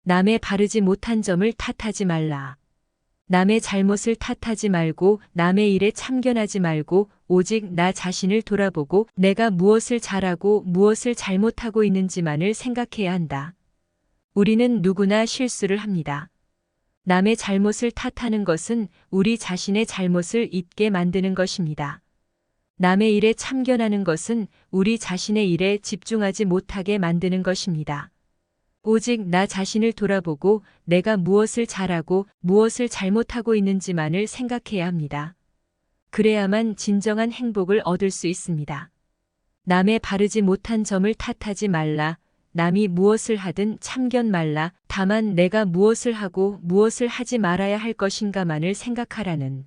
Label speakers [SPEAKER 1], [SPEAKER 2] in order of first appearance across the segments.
[SPEAKER 1] 남의 바르지 못한 점을 탓하지 말라. 남의 잘못을 탓하지 말고 남의 일에 참견하지 말고 오직 나 자신을 돌아보고 내가 무엇을 잘하고 무엇을 잘못하고 있는지만을 생각해야 한다. 우리는 누구나 실수를 합니다. 남의 잘못을 탓하는 것은 우리 자신의 잘못을 잊게 만드는 것입니다. 남의 일에 참견하는 것은 우리 자신의 일에 집중하지 못하게 만드는 것입니다. 오직 나 자신을 돌아보고 내가 무엇을 잘하고 무엇을 잘못하고 있는지만을 생각해야 합니다. 그래야만 진정한 행복을 얻을 수 있습니다. 남의 바르지 못한 점을 탓하지 말라. 남이 무엇을 하든 참견 말라. 다만 내가 무엇을 하고 무엇을 하지 말아야 할 것인가만을 생각하라는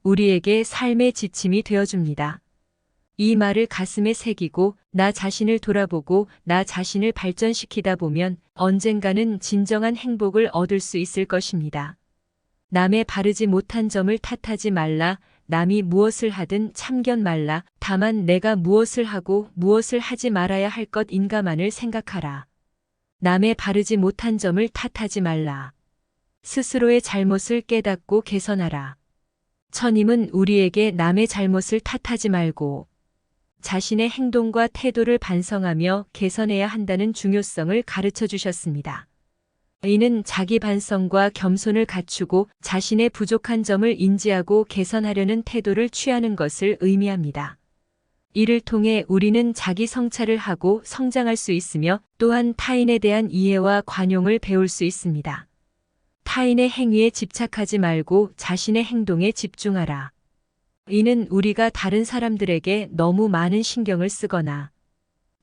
[SPEAKER 1] 우리에게 삶의 지침이 되어줍니다. 이 말을 가슴에 새기고 나 자신을 돌아보고 나 자신을 발전시키다 보면 언젠가는 진정한 행복을 얻을 수 있을 것입니다. 남의 바르지 못한 점을 탓하지 말라. 남이 무엇을 하든 참견 말라. 다만 내가 무엇을 하고 무엇을 하지 말아야 할 것인가만을 생각하라. 남의 바르지 못한 점을 탓하지 말라. 스스로의 잘못을 깨닫고 개선하라. 천님은 우리에게 남의 잘못을 탓하지 말고 자신의 행동과 태도를 반성하며 개선해야 한다는 중요성을 가르쳐 주셨습니다. 이는 자기 반성과 겸손을 갖추고 자신의 부족한 점을 인지하고 개선하려는 태도를 취하는 것을 의미합니다. 이를 통해 우리는 자기 성찰을 하고 성장할 수 있으며 또한 타인에 대한 이해와 관용을 배울 수 있습니다. 타인의 행위에 집착하지 말고 자신의 행동에 집중하라. 이는 우리가 다른 사람들에게 너무 많은 신경을 쓰거나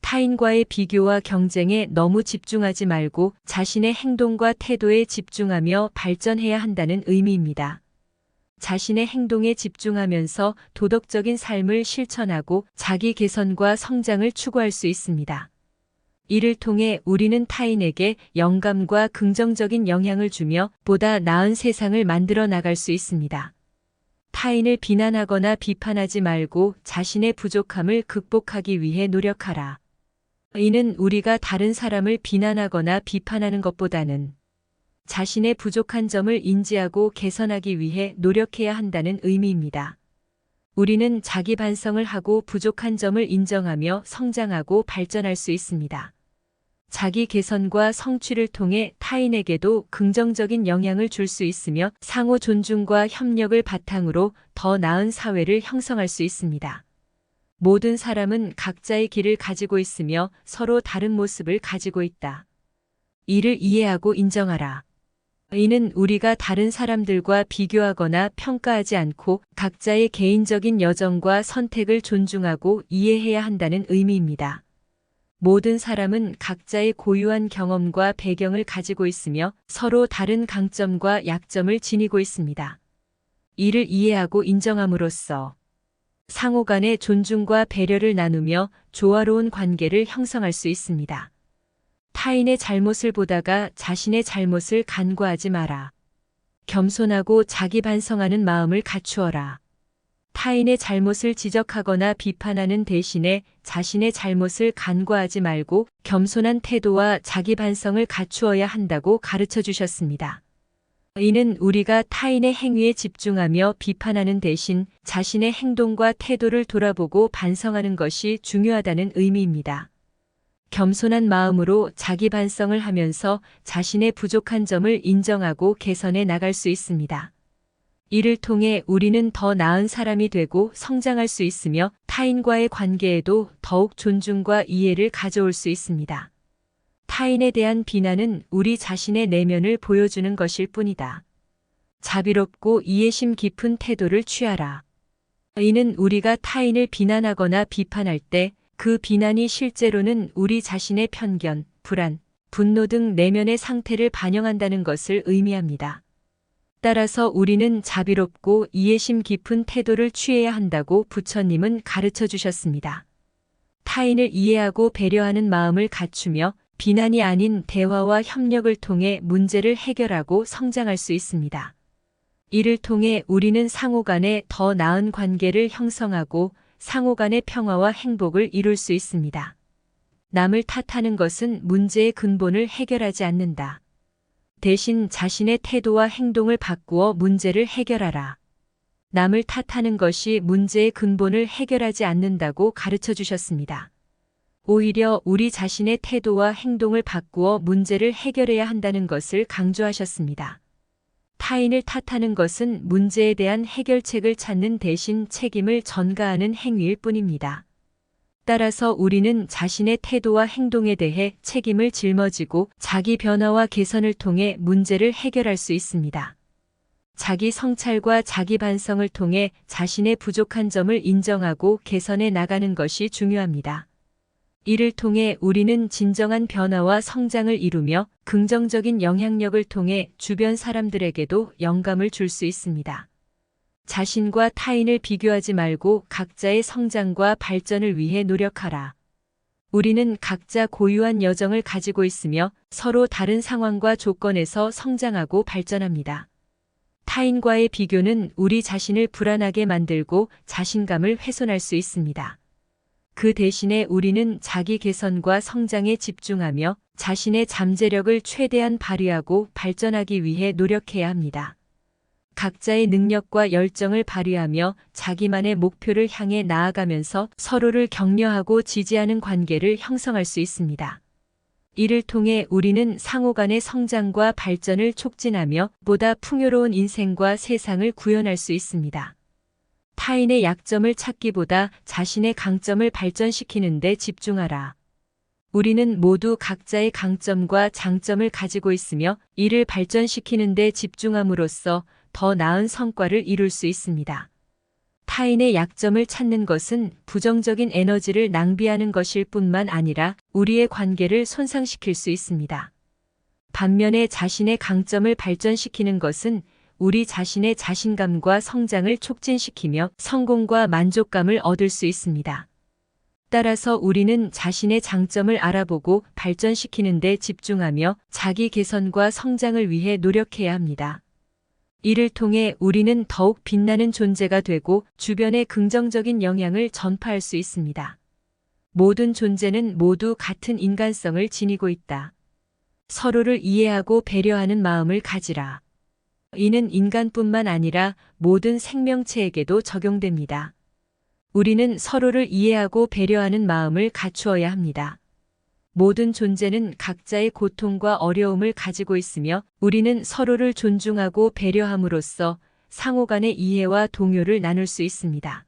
[SPEAKER 1] 타인과의 비교와 경쟁에 너무 집중하지 말고 자신의 행동과 태도에 집중하며 발전해야 한다는 의미입니다. 자신의 행동에 집중하면서 도덕적인 삶을 실천하고 자기 개선과 성장을 추구할 수 있습니다. 이를 통해 우리는 타인에게 영감과 긍정적인 영향을 주며 보다 나은 세상을 만들어 나갈 수 있습니다. 타인을 비난하거나 비판하지 말고 자신의 부족함을 극복하기 위해 노력하라. 이는 우리가 다른 사람을 비난하거나 비판하는 것보다는 자신의 부족한 점을 인지하고 개선하기 위해 노력해야 한다는 의미입니다. 우리는 자기 반성을 하고 부족한 점을 인정하며 성장하고 발전할 수 있습니다. 자기 개선과 성취를 통해 타인에게도 긍정적인 영향을 줄 수 있으며 상호 존중과 협력을 바탕으로 더 나은 사회를 형성할 수 있습니다. 모든 사람은 각자의 길을 가지고 있으며 서로 다른 모습을 가지고 있다. 이를 이해하고 인정하라. 이는 우리가 다른 사람들과 비교하거나 평가하지 않고 각자의 개인적인 여정과 선택을 존중하고 이해해야 한다는 의미입니다. 모든 사람은 각자의 고유한 경험과 배경을 가지고 있으며 서로 다른 강점과 약점을 지니고 있습니다. 이를 이해하고 인정함으로써 상호 간의 존중과 배려를 나누며 조화로운 관계를 형성할 수 있습니다. 타인의 잘못을 보다가 자신의 잘못을 간과하지 마라. 겸손하고 자기 반성하는 마음을 갖추어라. 타인의 잘못을 지적하거나 비판하는 대신에 자신의 잘못을 간과하지 말고 겸손한 태도와 자기 반성을 갖추어야 한다고 가르쳐 주셨습니다. 이는 우리가 타인의 행위에 집중하며 비판하는 대신 자신의 행동과 태도를 돌아보고 반성하는 것이 중요하다는 의미입니다. 겸손한 마음으로 자기 반성을 하면서 자신의 부족한 점을 인정하고 개선해 나갈 수 있습니다. 이를 통해 우리는 더 나은 사람이 되고 성장할 수 있으며 타인과의 관계에도 더욱 존중과 이해를 가져올 수 있습니다. 타인에 대한 비난은 우리 자신의 내면을 보여주는 것일 뿐이다. 자비롭고 이해심 깊은 태도를 취하라. 이는 우리가 타인을 비난하거나 비판할 때 그 비난이 실제로는 우리 자신의 편견, 불안, 분노 등 내면의 상태를 반영한다는 것을 의미합니다. 따라서 우리는 자비롭고 이해심 깊은 태도를 취해야 한다고 부처님은 가르쳐 주셨습니다. 타인을 이해하고 배려하는 마음을 갖추며 비난이 아닌 대화와 협력을 통해 문제를 해결하고 성장할 수 있습니다. 이를 통해 우리는 상호 간에 더 나은 관계를 형성하고 상호 간의 평화와 행복을 이룰 수 있습니다. 남을 탓하는 것은 문제의 근본을 해결하지 않는다. 대신 자신의 태도와 행동을 바꾸어 문제를 해결하라. 남을 탓하는 것이 문제의 근본을 해결하지 않는다고 가르쳐 주셨습니다. 오히려 우리 자신의 태도와 행동을 바꾸어 문제를 해결해야 한다는 것을 강조하셨습니다. 타인을 탓하는 것은 문제에 대한 해결책을 찾는 대신 책임을 전가하는 행위일 뿐입니다. 따라서 우리는 자신의 태도와 행동에 대해 책임을 짊어지고 자기 변화와 개선을 통해 문제를 해결할 수 있습니다. 자기 성찰과 자기 반성을 통해 자신의 부족한 점을 인정하고 개선해 나가는 것이 중요합니다. 이를 통해 우리는 진정한 변화와 성장을 이루며 긍정적인 영향력을 통해 주변 사람들에게도 영감을 줄 수 있습니다. 자신과 타인을 비교하지 말고 각자의 성장과 발전을 위해 노력하라. 우리는 각자 고유한 여정을 가지고 있으며 서로 다른 상황과 조건에서 성장하고 발전합니다. 타인과의 비교는 우리 자신을 불안하게 만들고 자신감을 훼손할 수 있습니다. 그 대신에 우리는 자기 개선과 성장에 집중하며 자신의 잠재력을 최대한 발휘하고 발전하기 위해 노력해야 합니다. 각자의 능력과 열정을 발휘하며 자기만의 목표를 향해 나아가면서 서로를 격려하고 지지하는 관계를 형성할 수 있습니다. 이를 통해 우리는 상호 간의 성장과 발전을 촉진하며 보다 풍요로운 인생과 세상을 구현할 수 있습니다. 타인의 약점을 찾기보다 자신의 강점을 발전시키는 데 집중하라. 우리는 모두 각자의 강점과 장점을 가지고 있으며 이를 발전시키는 데 집중함으로써 더 나은 성과를 이룰 수 있습니다. 타인의 약점을 찾는 것은 부정적인 에너지를 낭비하는 것일 뿐만 아니라 우리의 관계를 손상시킬 수 있습니다. 반면에 자신의 강점을 발전시키는 것은 우리 자신의 자신감과 성장을 촉진시키며 성공과 만족감을 얻을 수 있습니다. 따라서 우리는 자신의 장점을 알아보고 발전시키는 데 집중하며 자기 개선과 성장을 위해 노력해야 합니다. 이를 통해 우리는 더욱 빛나는 존재가 되고 주변에 긍정적인 영향을 전파할 수 있습니다. 모든 존재는 모두 같은 인간성을 지니고 있다. 서로를 이해하고 배려하는 마음을 가지라. 이는 인간뿐만 아니라 모든 생명체에게도 적용됩니다. 우리는 서로를 이해하고 배려하는 마음을 갖추어야 합니다. 모든 존재는 각자의 고통과 어려움을 가지고 있으며 우리는 서로를 존중하고 배려함으로써 상호 간의 이해와 동요를 나눌 수 있습니다.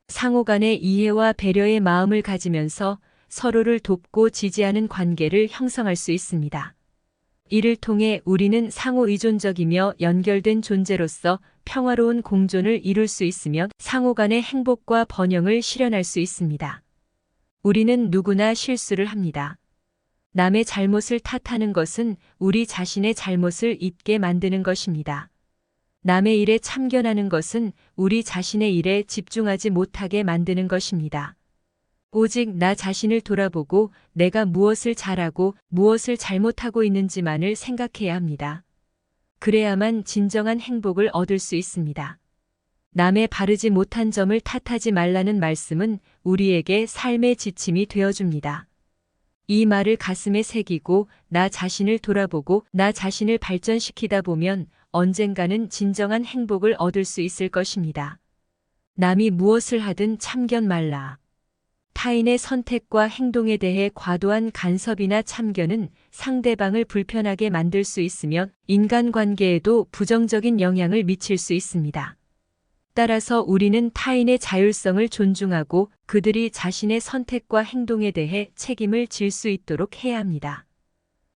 [SPEAKER 1] 상호 간의 이해와 배려의 마음을 가지면서 서로를 돕고 지지하는 관계를 형성할 수 있습니다. 이를 통해 우리는 상호 의존적이며 연결된 존재로서 평화로운 공존을 이룰 수 있으며 상호 간의 행복과 번영을 실현할 수 있습니다. 우리는 누구나 실수를 합니다. 남의 잘못을 탓하는 것은 우리 자신의 잘못을 잊게 만드는 것입니다. 남의 일에 참견하는 것은 우리 자신의 일에 집중하지 못하게 만드는 것입니다. 오직 나 자신을 돌아보고 내가 무엇을 잘하고 무엇을 잘못하고 있는지만을 생각해야 합니다. 그래야만 진정한 행복을 얻을 수 있습니다. 남의 바르지 못한 점을 탓하지 말라는 말씀은 우리에게 삶의 지침이 되어줍니다. 이 말을 가슴에 새기고 나 자신을 돌아보고 나 자신을 발전시키다 보면 언젠가는 진정한 행복을 얻을 수 있을 것입니다. 남이 무엇을 하든 참견 말라. 타인의 선택과 행동에 대해 과도한 간섭이나 참견은 상대방을 불편하게 만들 수 있으며 인간관계에도 부정적인 영향을 미칠 수 있습니다. 따라서 우리는 타인의 자율성을 존중하고 그들이 자신의 선택과 행동에 대해 책임을 질 수 있도록 해야 합니다.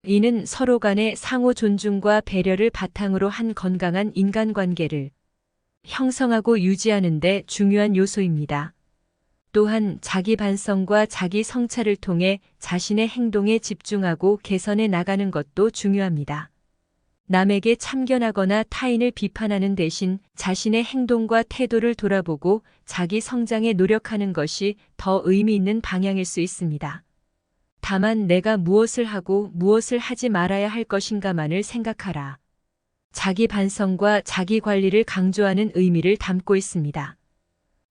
[SPEAKER 1] 이는 서로 간의 상호 존중과 배려를 바탕으로 한 건강한 인간관계를 형성하고 유지하는 데 중요한 요소입니다. 또한 자기 반성과 자기 성찰을 통해 자신의 행동에 집중하고 개선해 나가는 것도 중요합니다. 남에게 참견하거나 타인을 비판하는 대신 자신의 행동과 태도를 돌아보고 자기 성장에 노력하는 것이 더 의미 있는 방향일 수 있습니다. 다만 내가 무엇을 하고 무엇을 하지 말아야 할 것인가만을 생각하라. 자기 반성과 자기 관리를 강조하는 의미를 담고 있습니다.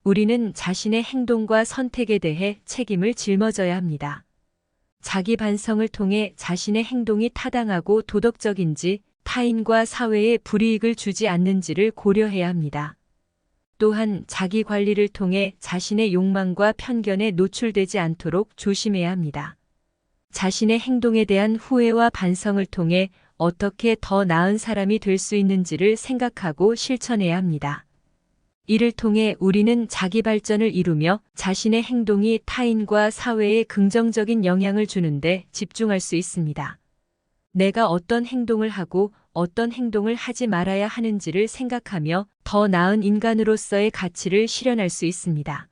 [SPEAKER 1] 우리는 자신의 행동과 선택에 대해 책임을 짊어져야 합니다. 자기 반성을 통해 자신의 행동이 타당하고 도덕적인지 타인과 사회에 불이익을 주지 않는지를 고려해야 합니다. 또한 자기 관리를 통해 자신의 욕망과 편견에 노출되지 않도록 조심해야 합니다. 자신의 행동에 대한 후회와 반성을 통해 어떻게 더 나은 사람이 될 수 있는지를 생각하고 실천해야 합니다. 이를 통해 우리는 자기 발전을 이루며 자신의 행동이 타인과 사회에 긍정적인 영향을 주는데 집중할 수 있습니다. 내가 어떤 행동을 하고 어떤 행동을 하지 말아야 하는지를 생각하며 더 나은 인간으로서의 가치를 실현할 수 있습니다.